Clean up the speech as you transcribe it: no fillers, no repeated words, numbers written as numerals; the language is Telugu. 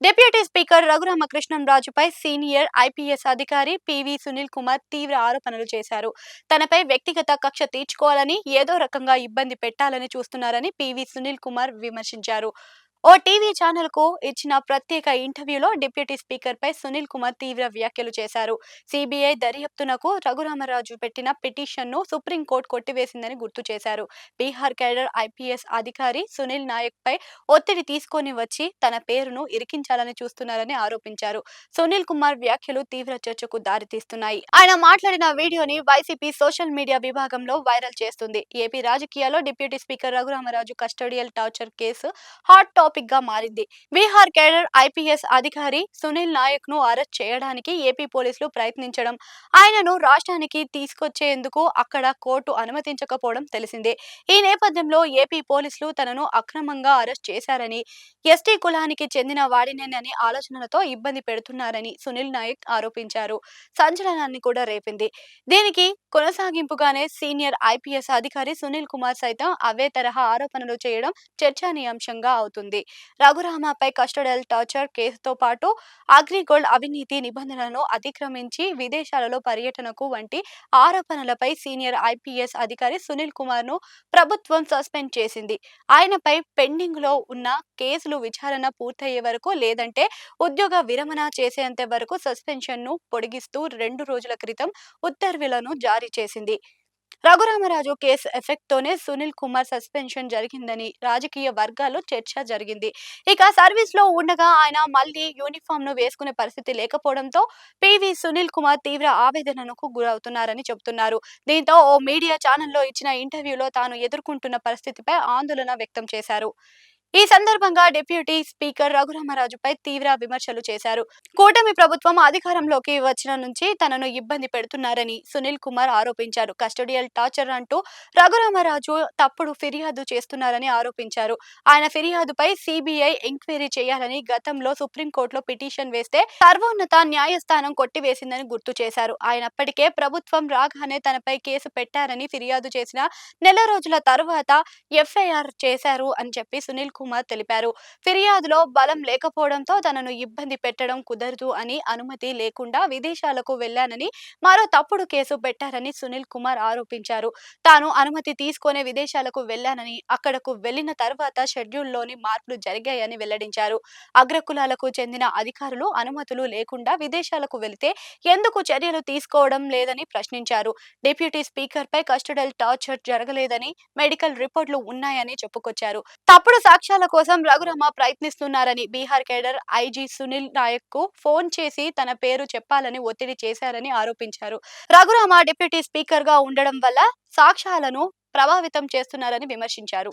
డిప్యూటీ స్పీకర్ రఘురామకృష్ణంరాజుపై సీనియర్ ఐపీఎస్ అధికారి పివి సునీల్ కుమార్ తీవ్ర ఆరోపణలు చేశారు. తనపై వ్యక్తిగత కక్ష తీర్చుకోవాలని, ఏదో రకంగా ఇబ్బంది పెట్టాలని చూస్తున్నారని పివి సునీల్ కుమార్ విమర్శించారు. ఓ టీవీ ఛానల్ కు ఇచ్చిన ప్రత్యేక ఇంటర్వ్యూలో డిప్యూటీ స్పీకర్ పై సునీల్ కుమార్ తీవ్ర వ్యాఖ్యలు చేశారు. సిబిఐ దర్యాప్తునకు రఘురామరాజు పెట్టిన పిటిషన్ను సుప్రీంకోర్టు కొట్టివేసిందని గుర్తు చేశారు. బీహార్ కేడర్ ఐపీఎస్ అధికారి సునీల్ నాయక్ పై ఒత్తిడి తీసుకొని వచ్చి తన పేరును ఇరికించాలని చూస్తున్నారని ఆరోపించారు. సునీల్ కుమార్ వ్యాఖ్యలు తీవ్ర చర్చకు దారితీస్తున్నాయి. ఆయన మాట్లాడిన వీడియోని వైసీపీ సోషల్ మీడియా విభాగంలో వైరల్ చేస్తుంది. ఏపీ రాజకీయాల్లో deputy speaker Raghurama Raju custodial torture case hot topic గా మారింది. బీహార్ కేడర్ ఐపీఎస్ అధికారి సునీల్ నాయక్ ను అరెస్ట్ చేయడానికి ఏపీ పోలీసులు ప్రయత్నించడం, ఆయనను రాష్ట్రానికి తీసుకొచ్చేందుకు అక్కడ కోర్టు అనుమతించకపోవడం తెలిసిందే. ఈ నేపథ్యంలో ఏపీ పోలీసులు తనను అక్రమంగా అరెస్ట్ చేశారని, ఎస్టీ కులానికి చెందిన వాడినేనని ఆలోచనలతో ఇబ్బంది పెడుతున్నారని సునీల్ నాయక్ ఆరోపించారు. సంచలనాన్ని కూడా రేపింది. దీనికి కొనసాగింపుగానే సీనియర్ ఐపీఎస్ అధికారి సునీల్ కుమార్ సైతం అవే తరహా ఆరోపణలు చేయడం చర్చనీయాంశంగా అవుతుంది. రఘురామపై కస్టోడియల్ టార్చర్ కేసుతో పాటు అగ్రిగోల్డ్ అవినీతి నిబంధనలను అతిక్రమించి విదేశాలలో పర్యటనకు వంటి ఆరోపణలపై సీనియర్ ఐపీఎస్ అధికారి సునీల్ కుమార్ ను ప్రభుత్వం సస్పెండ్ చేసింది. ఆయనపై పెండింగ్ లో ఉన్న కేసులు విచారణ పూర్తయ్యే వరకు, లేదంటే ఉద్యోగ విరమణ చేసేంత వరకు సస్పెన్షన్ ను పొడిగిస్తూ 2 రోజుల క్రితం ఉత్తర్వులను జారీ చేసింది. రఘురామరాజు కేసు ఎఫెక్ట్ తోనే సునీల్ కుమార్ సస్పెన్షన్ జరిగిందని రాజకీయ వర్గాల్లో చర్చ జరిగింది. ఇక సర్వీస్ లో ఉండగా ఆయన మళ్లీ యూనిఫామ్ ను వేసుకునే పరిస్థితి లేకపోవడంతో పివి సునీల్ కుమార్ తీవ్ర ఆవేదనకు గురవుతున్నారని చెబుతున్నారు. దీంతో ఓ మీడియా ఛానల్లో ఇచ్చిన ఇంటర్వ్యూలో తాను ఎదుర్కొంటున్న పరిస్థితిపై ఆందోళన వ్యక్తం చేశారు. ఈ సందర్భంగా డిప్యూటీ స్పీకర్ రఘురామరాజుపై తీవ్ర విమర్శలు చేశారు. కూటమి ప్రభుత్వం అధికారంలోకి వచ్చిన నుంచి తనను ఇబ్బంది పెడుతున్నారని సునీల్ కుమార్ ఆరోపించారు. కస్టోడియల్ టార్చర్ అంటూ రఘురామరాజు తప్పుడు ఫిర్యాదు చేస్తున్నారని ఆరోపించారు. ఆయన ఫిర్యాదుపై సిబిఐ ఎంక్వైరీ చేయాలని గతంలో సుప్రీంకోర్టులో పిటిషన్ వేస్తే సర్వోన్నత న్యాయస్థానం కొట్టివేసిందని గుర్తు చేశారు. ఆయనప్పటికే ప్రభుత్వం రాగానే తనపై కేసు పెట్టారని, ఫిర్యాదు చేసిన నెల రోజుల తర్వాత ఎఫ్ఐఆర్ చేశారు అని చెప్పి సునీల్ కుమార్ తెలిపారు. ఫిర్యాదులో బలం లేకపోవడంతో తనను ఇబ్బంది పెట్టడం కుదరదు అని, అనుమతి లేకుండా విదేశాలకు వెళ్లానని, మరో తప్పుడు కేసు పెట్టారని సునీల్ కుమార్ ఆరోపించారు. తాను అనుమతి తీసుకునే విదేశాలకు వెళ్లానని, అక్కడకు వెళ్లిన తర్వాత షెడ్యూల్లోని మార్పులు జరిగాయని వెల్లడించారు. అగ్రకులాలకు చెందిన అధికారులు అనుమతులు లేకుండా విదేశాలకు వెళితే ఎందుకు చర్యలు తీసుకోవడం లేదని ప్రశ్నించారు. డిప్యూటీ స్పీకర్ పై కస్టోడియల్ టార్చర్ జరగలేదని, మెడికల్ రిపోర్టులు ఉన్నాయని చెప్పుకొచ్చారు. తప్పుడు సాక్ష్యాల కోసం రఘురామ ప్రయత్నిస్తున్నారని, బీహార్ కేడర్ ఐజీ సునీల్ నాయక్ కు ఫోన్ చేసి తన పేరు చెప్పాలని ఒత్తిడి చేశారని ఆరోపించారు. రఘురామ డిప్యూటీ స్పీకర్ గా ఉండడం వల్ల సాక్ష్యాలను ప్రభావితం చేస్తున్నారని విమర్శించారు.